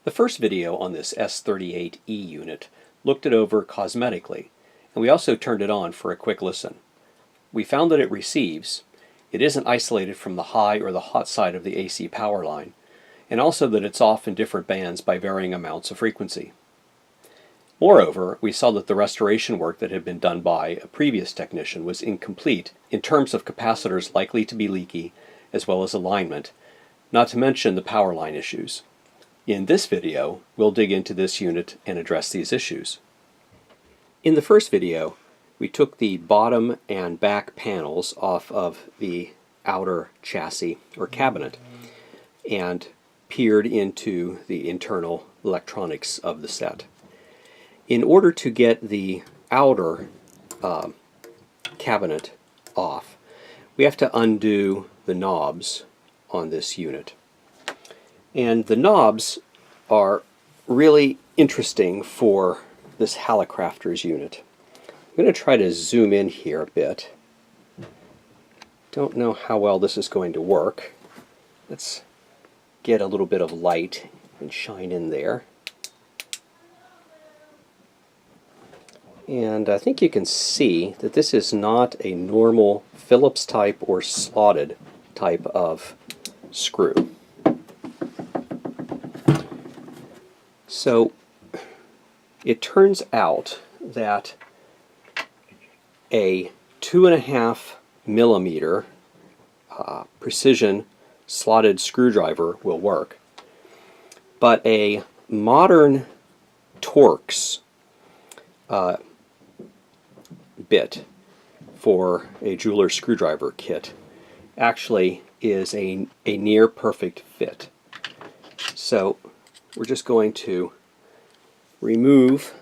The first video on this S-38E unit looked it over cosmetically, and we also turned it on for a quick listen. We found that it receives, it isn't isolated from the high or the hot side of the AC power line, and also that it's off in different bands by varying amounts of frequency. Moreover, we saw that the restoration work that had been done by a previous technician was incomplete in terms of capacitors likely to be leaky, as well as alignment, not to mention the power line issues. In this video, we'll dig into this unit and address these issues. In the first video, we took the bottom and back panels off of the outer chassis or cabinet and peered into the internal electronics of the set. In order to get the outer cabinet off, we have to undo the knobs on this unit. And the knobs are really interesting for this Hallicrafters unit. I'm going to try to zoom in here a bit. Don't know how well this is going to work. Let's get a little bit of light and shine in there. And I think you can see that this is not a normal Phillips type or slotted type of screw. So it turns out that a 2.5 millimeter precision slotted screwdriver will work, but a modern Torx bit for a jeweler's screwdriver kit actually is a near perfect fit. So we're just going to remove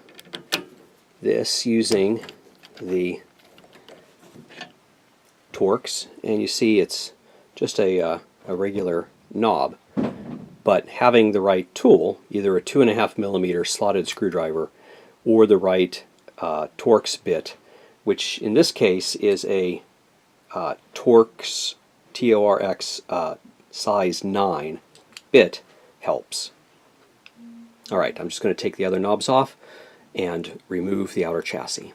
this using the Torx, and you see it's just a regular knob, but having the right tool, either a 2.5 millimeter slotted screwdriver or the right Torx bit, which in this case is a Torx T-O-R-X size 9 bit, helps. Alright, I'm just going to take the other knobs off and remove the outer chassis.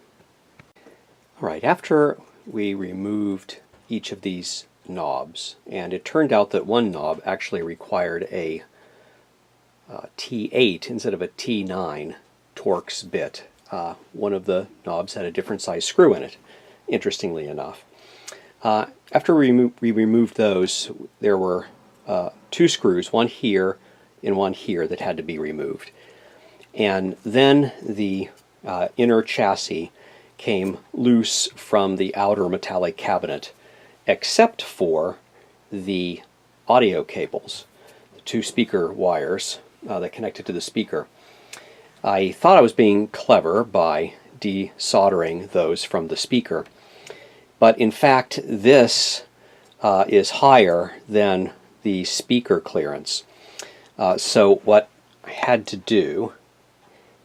Alright, after we removed each of these knobs, and it turned out that one knob actually required a T8 instead of a T9 Torx bit. One of the knobs had a different size screw in it, interestingly enough. After we removed those, there were two screws, one here and one here, that had to be removed. And then the inner chassis came loose from the outer metallic cabinet, except for the audio cables, the two speaker wires that connected to the speaker. I thought I was being clever by desoldering those from the speaker, but in fact this is higher than the speaker clearance. So what I had to do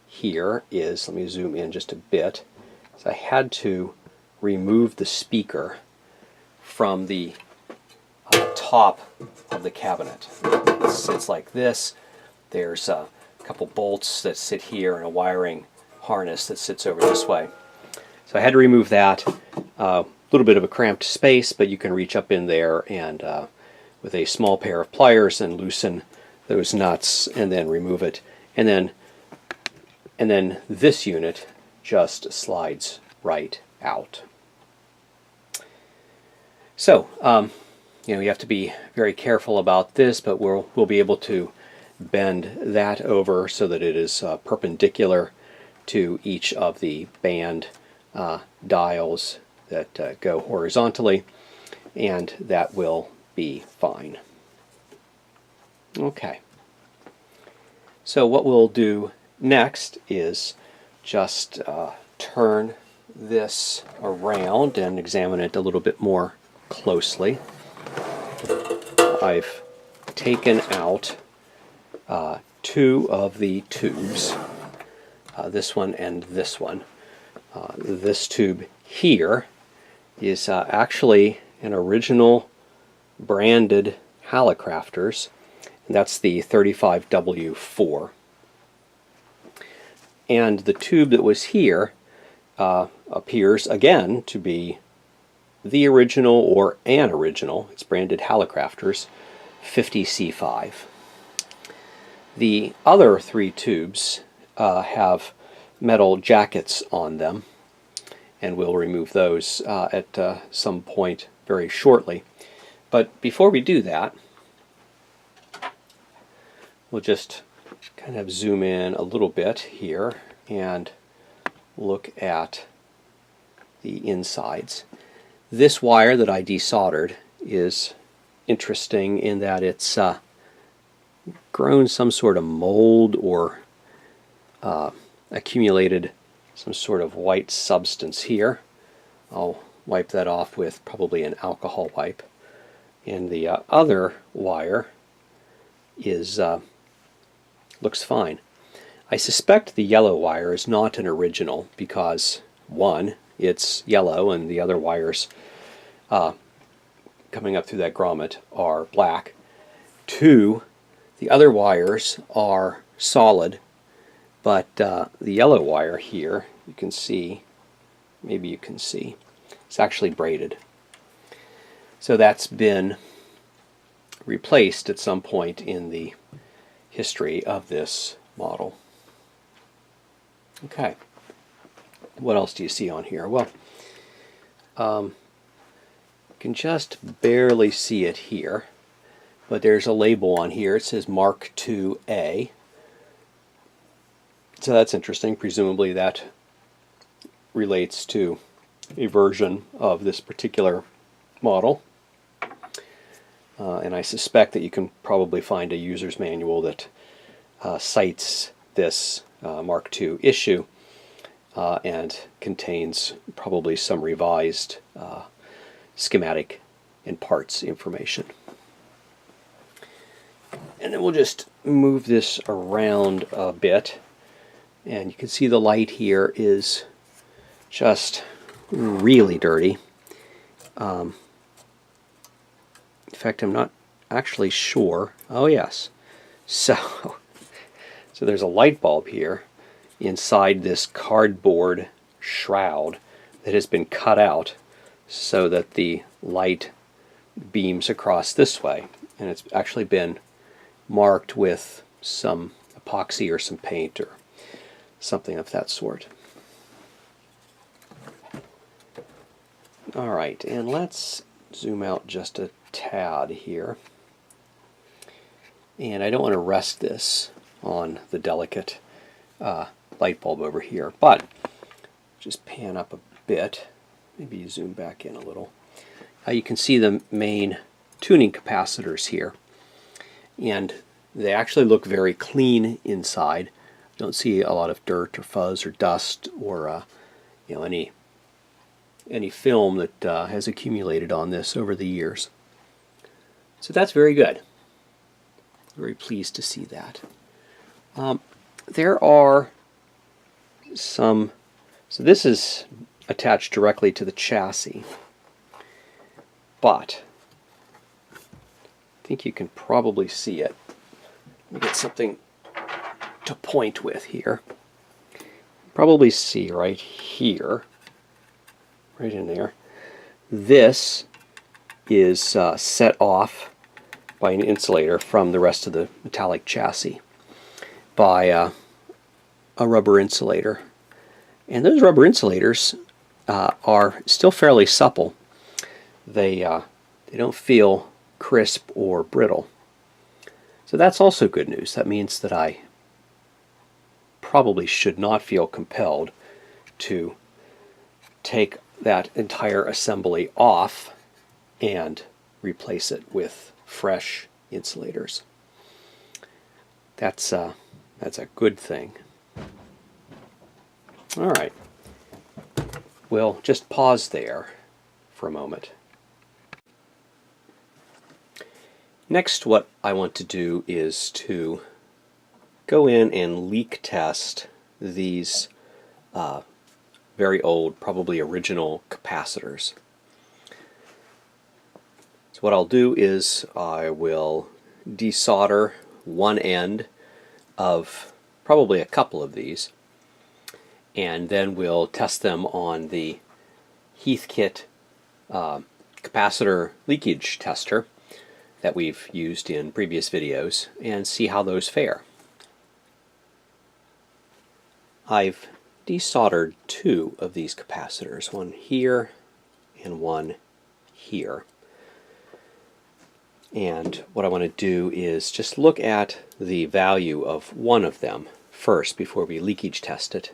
here is, let me zoom in just a bit, so I had to remove the speaker from the top of the cabinet. It sits like this. There's a couple bolts that sit here and a wiring harness that sits over this way. So I had to remove that. A little bit of a cramped space, but you can reach up in there and with a small pair of pliers and loosen those nuts and then remove it. And then this unit just slides right out. So you have to be very careful about this, but we'll be able to bend that over so that it is perpendicular to each of the band dials that go horizontally, and that will be fine. Okay. So what we'll do next is just turn this around and examine it a little bit more closely. I've taken out two of the tubes, this one and this one. This tube here is actually an original branded Hallicrafters And that's the 35W4. And the tube that was here appears again to be the original or an original. It's branded Hallicrafters 50C5. The other three tubes have metal jackets on them, and we'll remove those at some point very shortly. But before we do that, we'll just kind of zoom in a little bit here and look at the insides. This wire that I desoldered is interesting in that it's grown some sort of mold or accumulated some sort of white substance here. I'll wipe that off with probably an alcohol wipe. And the other wire is looks fine. I suspect the yellow wire is not an original because, one, it's yellow and the other wires coming up through that grommet are black. Two, the other wires are solid, but the yellow wire here, you can see, maybe you can see, it's actually braided. So that's been replaced at some point in the history of this model. Okay, what else do you see on here? Well, you can just barely see it here, but there's a label on here. It says Mark II-A. So that's interesting. Presumably that relates to a version of this particular model. And I suspect that you can probably find a user's manual that cites this Mark II issue and contains probably some revised schematic and parts information. And then we'll just move this around a bit, and you can see the light here is just really dirty. In fact, I'm not actually sure. Oh yes, so there's a light bulb here inside this cardboard shroud that has been cut out so that the light beams across this way, and it's actually been marked with some epoxy or some paint or something of that sort. Alright, and let's zoom out just a tad here. And I don't want to rest this on the delicate light bulb over here, but just pan up a bit. Maybe you zoom back in a little. You can see the main tuning capacitors here, and they actually look very clean inside. Don't see a lot of dirt or fuzz or dust or any film that has accumulated on this over the years. So that's very good. Very pleased to see that. There are some, so this is attached directly to the chassis, but I think you can probably see it. Let me get something to point with here. Probably see right here, right in there. This is set off by an insulator from the rest of the metallic chassis by a rubber insulator. And those rubber insulators are still fairly supple. They don't feel crisp or brittle. So that's also good news. That means that I probably should not feel compelled to take that entire assembly off and replace it with fresh insulators. That's a good thing. All right, we'll just pause there for a moment. Next, what I want to do is to go in and leak test these very old, probably original capacitors. So what I'll do is I will desolder one end of probably a couple of these, and then we'll test them on the Heathkit capacitor leakage tester that we've used in previous videos and see how those fare. I've desoldered two of these capacitors, one here and one here. And what I want to do is just look at the value of one of them first before we leakage test it.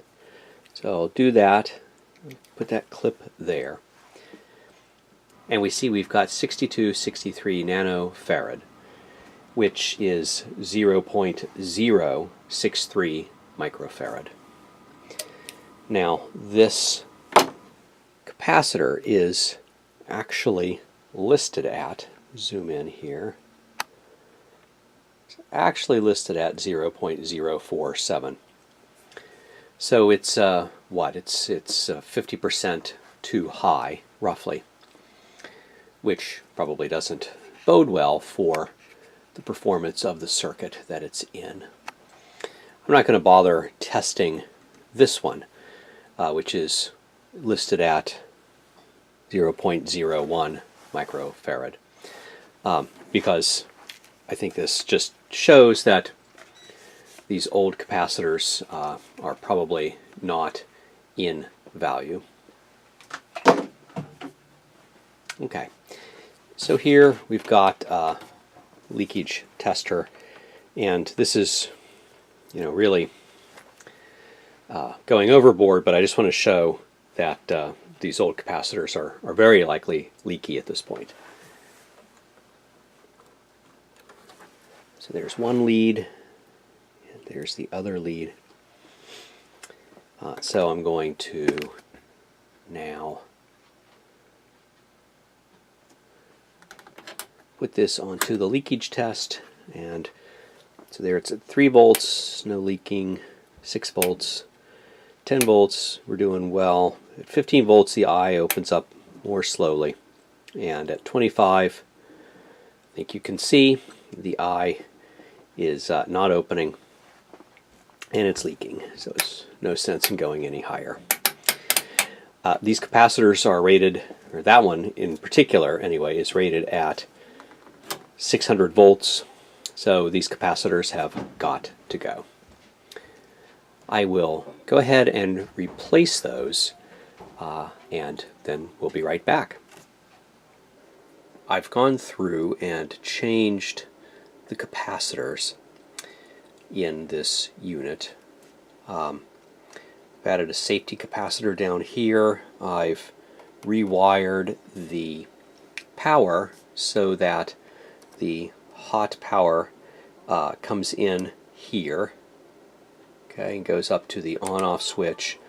So I'll do that, put that clip there. And we see we've got 6263 nanofarad, which is 0.063 microfarad. Now this capacitor is actually listed at, zoom in here, it's actually listed at 0.047. So it's what? It's 50% too high, roughly, which probably doesn't bode well for the performance of the circuit that it's in. I'm not going to bother testing this one, which is listed at 0.01 microfarad, because I think this just shows that these old capacitors are probably not in value. Okay, so here we've got a leakage tester, and this is, really going overboard, but I just want to show that these old capacitors are very likely leaky at this point. So there's one lead, and there's the other lead. So I'm going to now put this onto the leakage test, and so there it's at 3 volts, no leaking, 6 volts, 10 volts, we're doing well. At 15 volts the eye opens up more slowly, and at 25 I think you can see the eye is not opening and it's leaking, so there's no sense in going any higher. These capacitors are rated, or that one in particular anyway, is rated at 600 volts, so these capacitors have got to go. I will go ahead and replace those, and then we'll be right back. I've gone through and changed the capacitors in this unit. I've added a safety capacitor down here. I've rewired the power so that the hot power comes in here, okay, and goes up to the on-off switch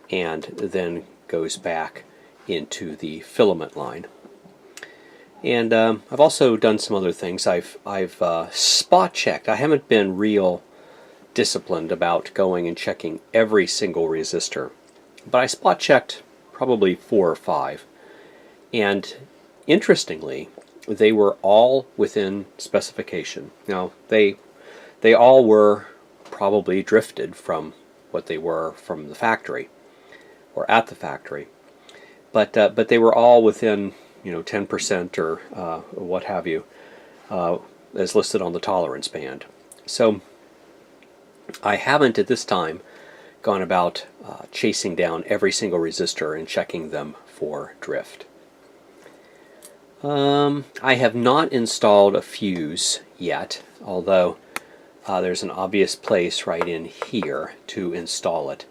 and then goes back into the filament line. And I've also done some other things. I've spot checked. I haven't been real disciplined about going and checking every single resistor, but I spot checked probably 4 or 5, and interestingly they were all within specification. Now they all were probably drifted from what they were from the factory or at the factory, but they were all within 10% or what have you, as listed on the tolerance band. So I haven't at this time gone about chasing down every single resistor and checking them for drift. I have not installed a fuse yet, although there's an obvious place right in here to install it.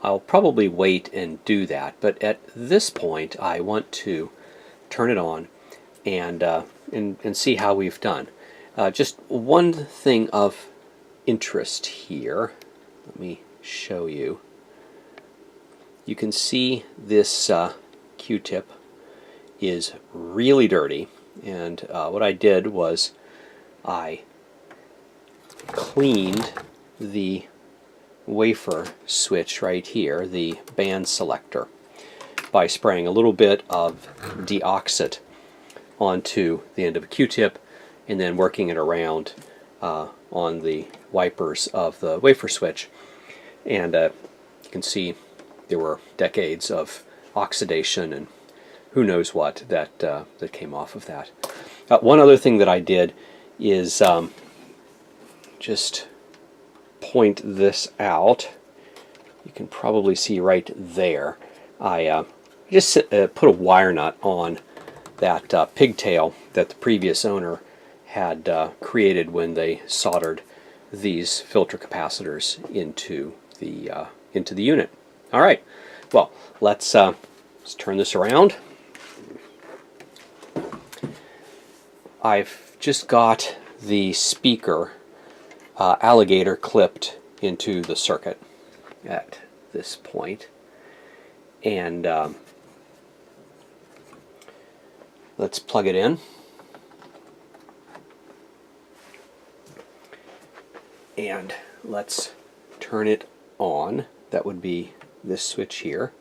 I'll probably wait and do that, but at this point I want to turn it on and see how we've done. Just one thing of interest here. Let me show you. You can see this Q-tip is really dirty, and what I did was I cleaned the wafer switch right here, the band selector, by spraying a little bit of deoxit onto the end of a Q-tip and then working it around on the wipers of the wafer switch. And you can see there were decades of oxidation and who knows what that came off of that. One other thing that I did is just point this out. You can probably see right there. I just put a wire nut on that pigtail that the previous owner had created when they soldered these filter capacitors into the unit. All right. Well, let's turn this around. I've just got the speaker alligator clipped into the circuit at this point, and let's plug it in. And let's turn it on. That would be this switch here.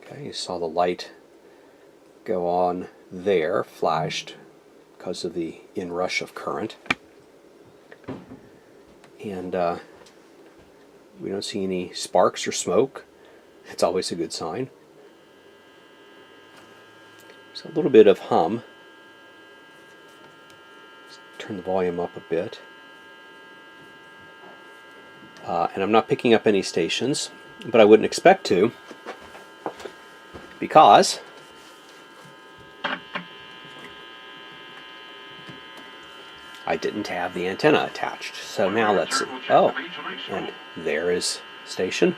Okay, you saw the light go on there, flashed because of the inrush of current. And we don't see any sparks or smoke. It's always a good sign. So a little bit of hum. Let's turn the volume up a bit. And I'm not picking up any stations, but I wouldn't expect to, because I didn't have the antenna attached. So now let's see. Oh, and there is station.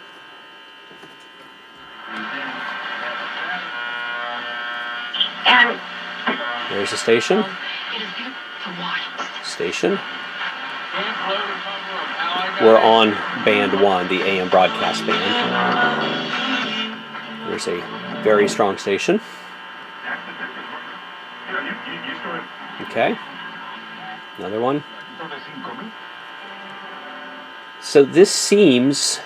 And there's a station. Station. We're on band 1, the AM broadcast band. There's a very strong station. Okay. Another one. So this seems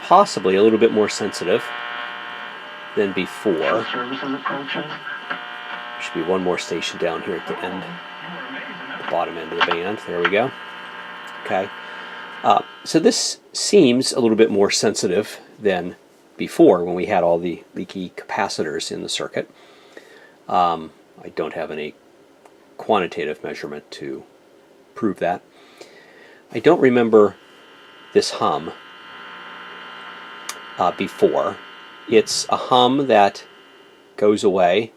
possibly a little bit more sensitive than before. There should be one more station down here at the end, the bottom end of the band. There we go. Okay. So this seems a little bit more sensitive than before when we had all the leaky capacitors in the circuit. I don't have any quantitative measurement to prove that. I don't remember this hum before. It's a hum that goes away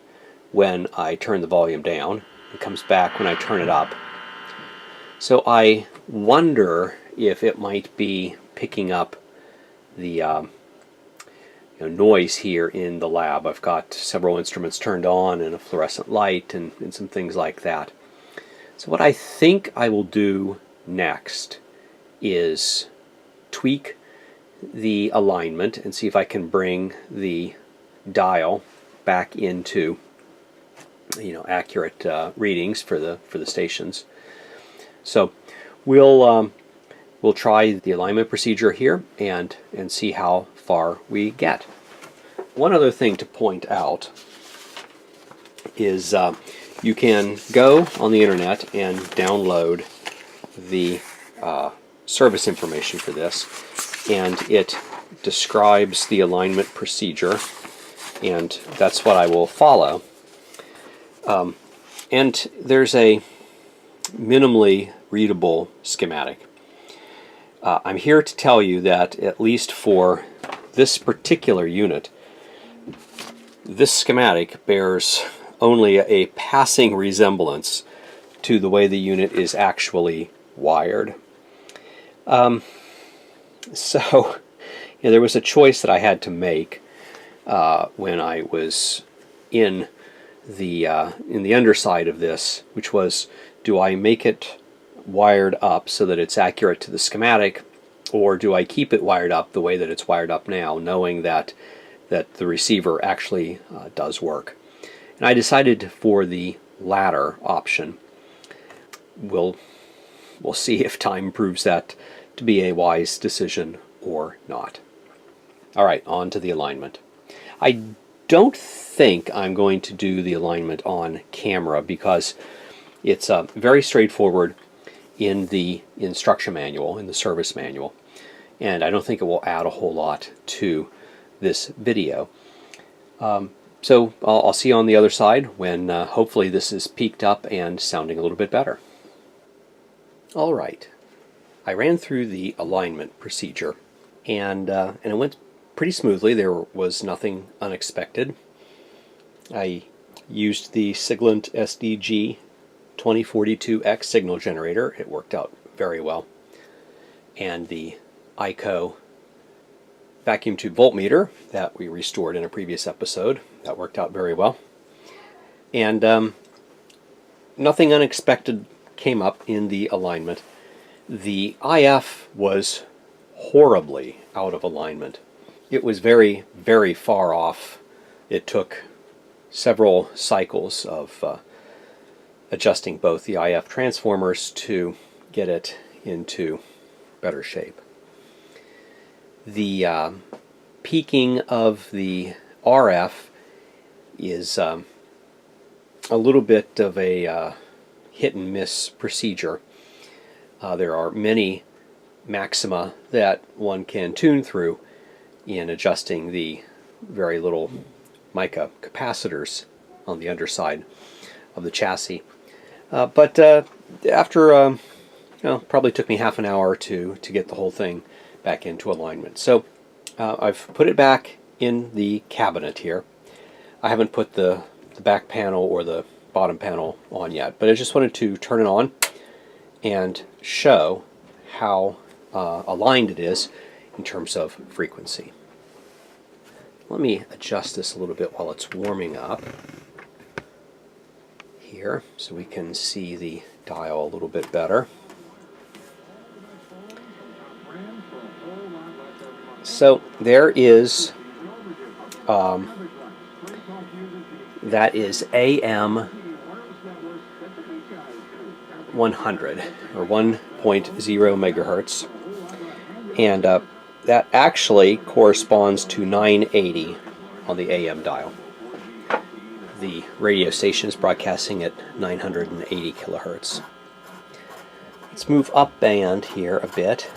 when I turn the volume down and comes back when I turn it up. So I wonder if it might be picking up the noise here in the lab. I've got several instruments turned on and a fluorescent light and some things like that. So what I think I will do next is tweak the alignment and see if I can bring the dial back into accurate readings for the stations. So we'll try the alignment procedure here and see how far we get. One other thing to point out is you can go on the internet and download the service information for this, and it describes the alignment procedure, and that's what I will follow. And there's a minimally readable schematic. I'm here to tell you that at least for this particular unit, this schematic bears only a passing resemblance to the way the unit is actually wired. So there was a choice that I had to make when I was in the underside of this, which was, do I make it wired up so that it's accurate to the schematic, or do I keep it wired up the way that it's wired up now, knowing that the receiver actually does work? And I decided for the latter option. We'll see if time proves that to be a wise decision or not. All right, on to the alignment. I don't think I'm going to do the alignment on camera because it's very straightforward in the instruction manual, in the service manual, and I don't think it will add a whole lot to this video. So I'll see you on the other side when hopefully this is peaked up and sounding a little bit better. All right, I ran through the alignment procedure, and it went pretty smoothly. There was nothing unexpected. I used the Siglent SDG 2042X signal generator. It worked out very well. And the ICO vacuum tube voltmeter that we restored in a previous episode, that worked out very well. And nothing unexpected came up in the alignment. The IF was horribly out of alignment. It was very, very far off. It took several cycles of adjusting both the IF transformers to get it into better shape. The peaking of the RF is a little bit of a hit and miss procedure. There are many maxima that one can tune through in adjusting the very little mica capacitors on the underside of the chassis. But after, probably took me half an hour to get the whole thing back into alignment. So I've put it back in the cabinet here. I haven't put the back panel or the bottom panel on yet, but I just wanted to turn it on and show how aligned it is in terms of frequency. Let me adjust this a little bit while it's warming up here so we can see the dial a little bit better. So there is, that is AM 100 or 1.0 megahertz, and that actually corresponds to 980 on the AM dial. The radio station is broadcasting at 980 kilohertz. Let's move up band here a bit,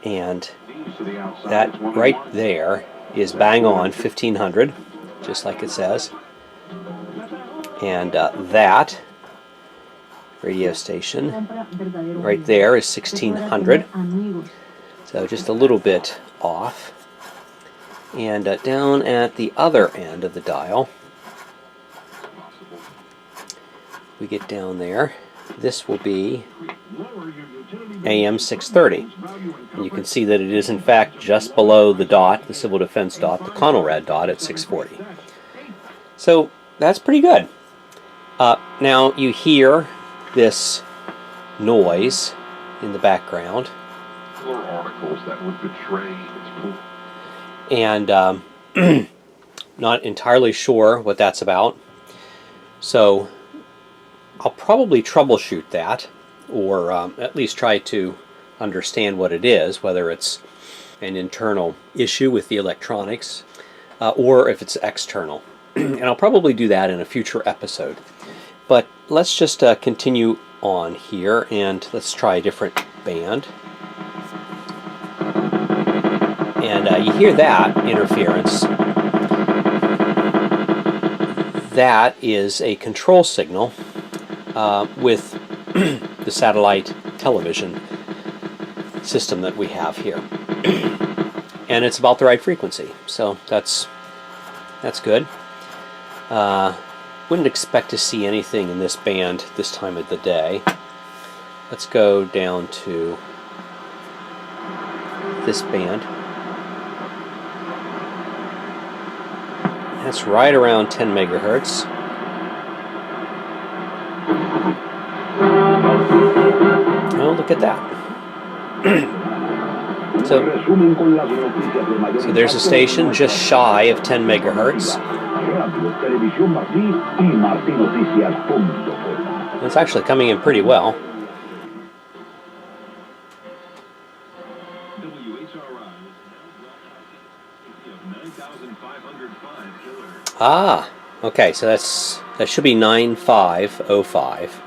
and that right there is bang on 1500, just like it says. And that radio station right there is 1600, so just a little bit off. And down at the other end of the dial, we get down there, this will be AM 630. And you can see that it is in fact just below the dot, the civil defense dot, the Conelrad dot at 640. So that's pretty good. Now you hear this noise in the background. Articles that would betray and not entirely sure what that's about. So I'll probably troubleshoot that, or at least try to understand what it is, whether it's an internal issue with the electronics or if it's external. And I'll probably do that in a future episode. But let's just continue on here, and let's try a different band. And you hear that interference. That is a control signal with the satellite television system that we have here. And it's about the right frequency, so that's good. Wouldn't expect to see anything in this band this time of the day. Let's go down to this band. That's right around 10 megahertz. Oh, look at that. So there's a station just shy of 10 megahertz. It's actually coming in pretty well. Ah, okay, so that should be 9505,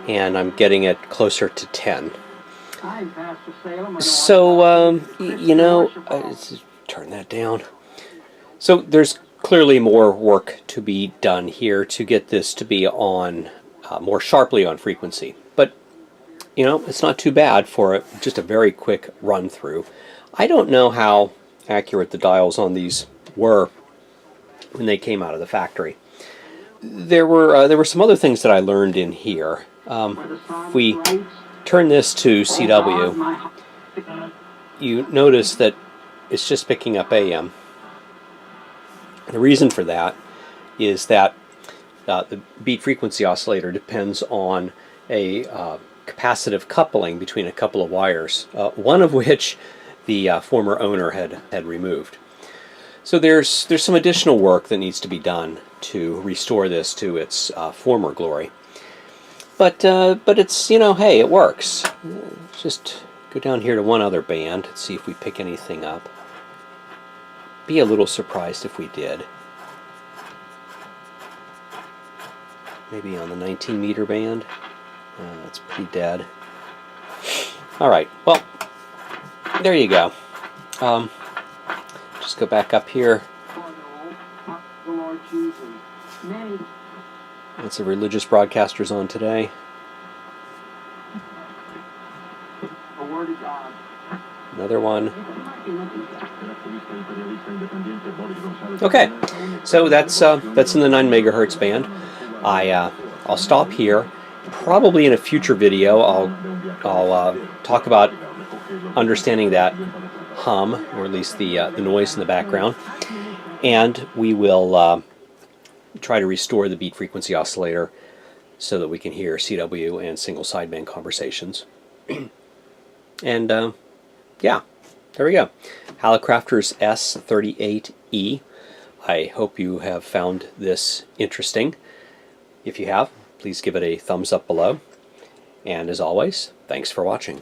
and I'm getting it closer to 10. So, you know, let's turn that down. So there's clearly more work to be done here to get this to be on more sharply on frequency. But, you know, it's not too bad for just a very quick run through. I don't know how accurate the dials on these were when they came out of the factory. There were some other things that I learned in here. If we turn this to CW, you notice that it's just picking up AM. The reason for that is that the beat frequency oscillator depends on a capacitive coupling between a couple of wires, one of which the former owner had removed. So there's some additional work that needs to be done to restore this to its former glory. But it's, you know, hey, it works. Just go down here to one other band and see if we pick anything up. Be a little surprised if we did. Maybe on the 19 meter band. That's pretty dead. Alright, well, there you go. Just go back up here. What's the religious broadcasters on today? Another one. Okay, so that's in the 9 megahertz band. I'll stop here. Probably in a future video, I'll talk about understanding that hum, or at least the noise in the background, and we will try to restore the beat frequency oscillator so that we can hear CW and single sideband conversations. And yeah, there we go. Hallicrafters S-38E. I hope you have found this interesting. If you have, please give it a thumbs up below. And as always, thanks for watching.